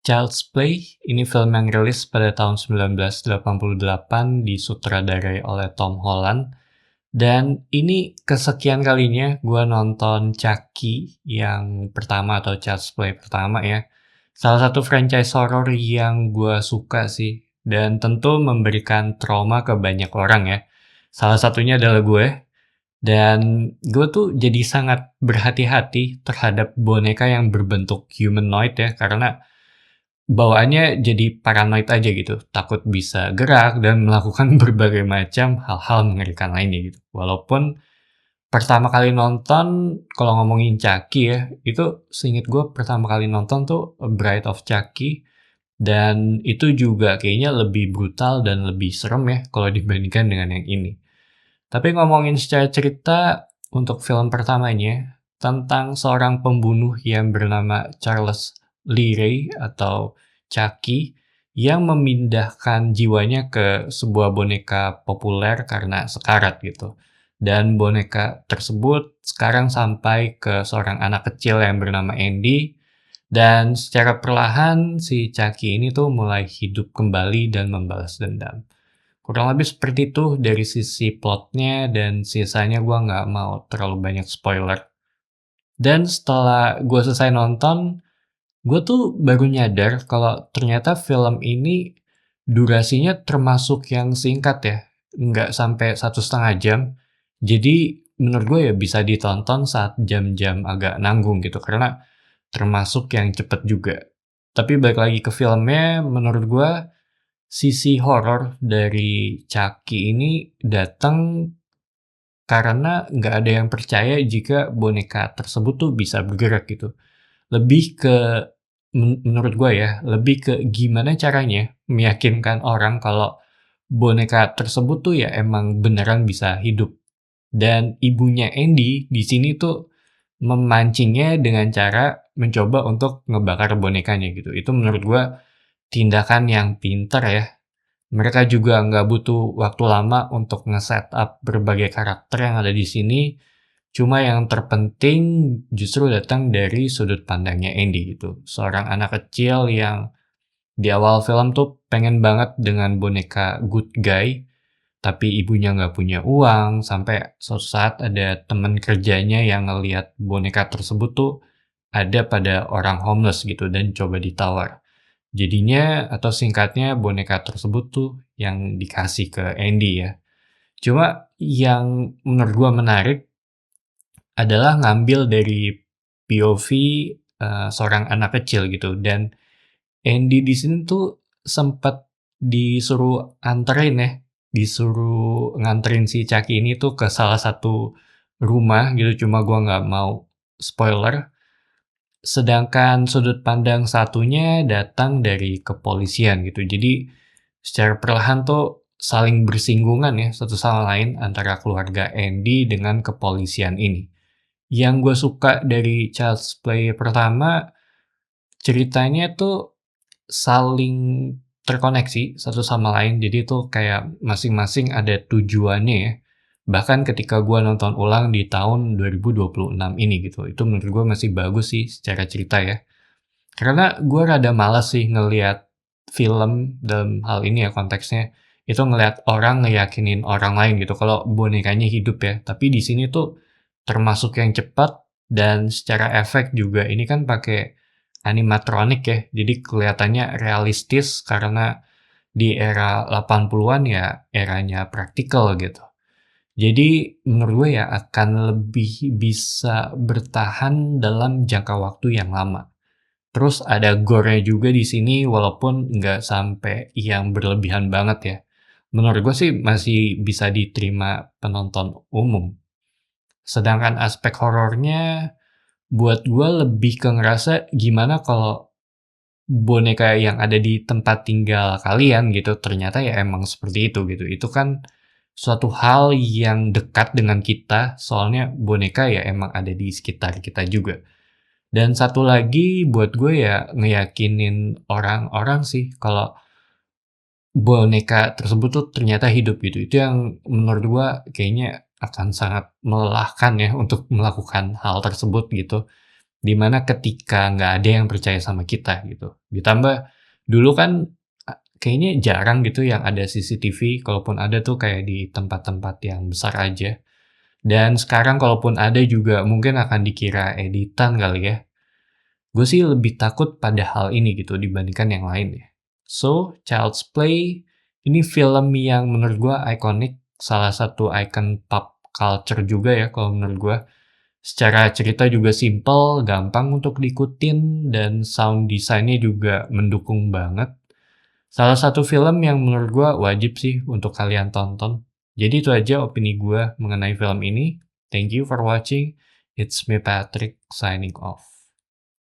Child's Play, ini film yang rilis pada tahun 1988 disutradarai oleh Tom Holland. Dan ini kesekian kalinya gue nonton Chucky yang pertama atau Child's Play pertama ya. Salah satu franchise horror yang gue suka sih. Dan tentu memberikan trauma ke banyak orang ya. Salah satunya adalah gue. Dan gue tuh jadi sangat berhati-hati terhadap boneka yang berbentuk humanoid ya. Karena bawaannya jadi paranoid aja gitu, takut bisa gerak dan melakukan berbagai macam hal-hal mengerikan lainnya gitu. Walaupun pertama kali nonton, kalau ngomongin Chucky ya, itu seinget gue pertama kali nonton tuh A Bride of Chucky, dan itu juga kayaknya lebih brutal dan lebih serem ya kalau dibandingkan dengan yang ini. Tapi ngomongin secara cerita, untuk film pertamanya, tentang seorang pembunuh yang bernama Charles Lee Ray atau Chucky, yang memindahkan jiwanya ke sebuah boneka populer karena sekarat gitu. Dan boneka tersebut sekarang sampai ke seorang anak kecil yang bernama Andy, dan secara perlahan si Chucky ini tuh mulai hidup kembali dan membalas dendam. Kurang lebih seperti itu dari sisi plotnya, dan sisanya gue nggak mau terlalu banyak spoiler. Dan setelah gue selesai nonton, gue tuh baru nyadar kalau ternyata film ini durasinya termasuk yang singkat ya, nggak sampai 1,5 jam. Jadi menurut gue ya bisa ditonton saat jam-jam agak nanggung gitu, karena termasuk yang cepet juga. Tapi balik lagi ke filmnya, menurut gue sisi horor dari Chucky ini datang karena nggak ada yang percaya jika boneka tersebut tuh bisa bergerak gitu. Lebih ke menurut gue ya, lebih ke gimana caranya meyakinkan orang kalau boneka tersebut tuh ya emang beneran bisa hidup. Dan ibunya Andy di sini tuh memancingnya dengan cara mencoba untuk ngebakar bonekanya gitu. Itu menurut gue tindakan yang pintar ya. Mereka juga nggak butuh waktu lama untuk nge-setup berbagai karakter yang ada di sini. Cuma yang terpenting justru datang dari sudut pandangnya Andy gitu. Seorang anak kecil yang di awal film tuh pengen banget dengan boneka good guy, tapi ibunya nggak punya uang, sampai suatu saat ada teman kerjanya yang ngelihat boneka tersebut tuh ada pada orang homeless gitu dan coba ditawar. Jadinya atau singkatnya boneka tersebut tuh yang dikasih ke Andy ya. Cuma yang menurut gua menarik adalah ngambil dari POV seorang anak kecil gitu, dan Andy di sini tuh sempat disuruh anterin ya, disuruh nganterin si Chucky ini tuh ke salah satu rumah gitu, cuma gua nggak mau spoiler. Sedangkan sudut pandang satunya datang dari kepolisian gitu. Jadi secara perlahan tuh saling bersinggungan ya satu sama lain antara keluarga Andy dengan kepolisian ini. Yang gue suka dari Child's Play pertama, ceritanya tuh saling terkoneksi satu sama lain. Jadi tuh kayak masing-masing ada tujuannya ya. Bahkan ketika gue nonton ulang di tahun 2026 ini gitu, itu menurut gue masih bagus sih secara cerita ya. Karena gue rada malas sih ngelihat film dalam hal ini ya konteksnya, itu ngelihat orang ngeyakinin orang lain gitu kalau bonekanya hidup ya. Tapi di sini tuh termasuk yang cepat, dan secara efek juga ini kan pakai animatronik ya. Jadi kelihatannya realistis karena di era 80-an ya eranya praktikal gitu. Jadi menurut gue ya akan lebih bisa bertahan dalam jangka waktu yang lama. Terus ada gore-nya juga di sini walaupun nggak sampai yang berlebihan banget ya. Menurut gue sih masih bisa diterima penonton umum. Sedangkan aspek horornya buat gue lebih ke ngerasa gimana kalau boneka yang ada di tempat tinggal kalian gitu ternyata ya emang seperti itu gitu. Itu kan suatu hal yang dekat dengan kita, soalnya boneka ya emang ada di sekitar kita juga. Dan satu lagi buat gue ya ngeyakinin orang-orang sih kalau boneka tersebut tuh ternyata hidup gitu. Itu yang menurut gue kayaknya akan sangat melelahkan ya untuk melakukan hal tersebut gitu. Dimana ketika nggak ada yang percaya sama kita gitu. Ditambah dulu kan kayaknya jarang gitu yang ada CCTV, kalaupun ada tuh kayak di tempat-tempat yang besar aja. Dan sekarang kalaupun ada juga mungkin akan dikira editan kali ya. Gue sih lebih takut pada hal ini gitu dibandingkan yang lain ya. So, Child's Play ini film yang menurut gue ikonik, salah satu icon pop culture juga ya kalau menurut gue. Secara cerita juga simple, gampang untuk diikutin, dan sound design-nya juga mendukung banget. Salah satu film yang menurut gue wajib sih untuk kalian tonton. Jadi itu aja opini gue mengenai film ini. Thank you for watching. It's me Patrick signing off.